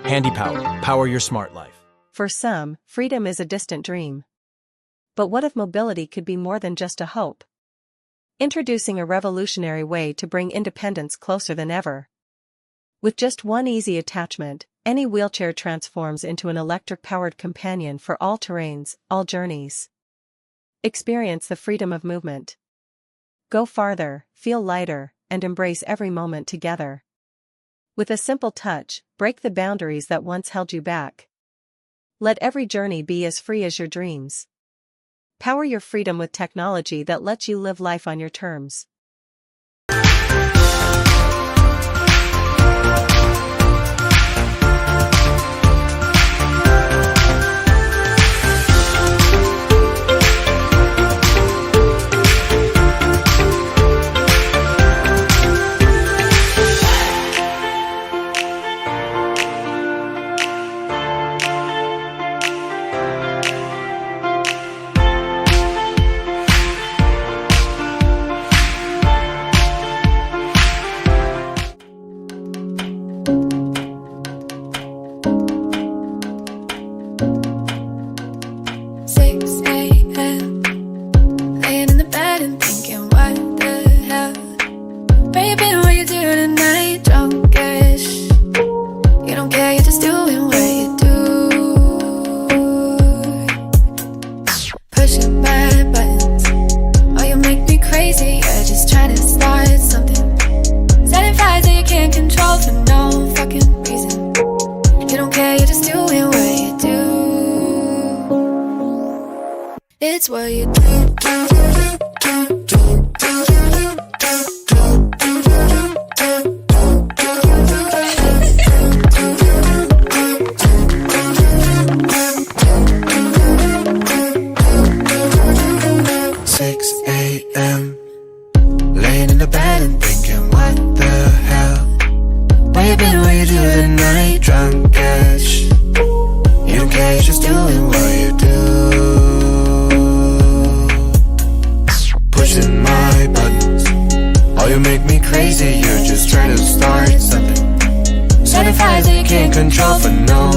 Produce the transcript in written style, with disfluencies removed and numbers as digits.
Handy Power. Power your smart life. For some, freedom is a distant dream. But what if mobility could be more than just a hope? Introducing a revolutionary way to bring independence closer than ever. With just one easy attachment, any wheelchair transforms into an electric-powered companion for all terrains, all journeys. Experience the freedom of movement. Go farther, feel lighter, and embrace every moment together. With a simple touch, break the boundaries that once held you back. Let every journey be as free as your dreams. Power your freedom with technology that lets you live life on your terms. It's what you do. 6 a.m. laying in the bed and thinking, what the hell? Where you been, what you do tonight? Drunk-ish. You don't care, you're just doing what you do. Pushing my buttons. Oh, you make me crazy, you're just trying to start something. Setting fires that you can't control for no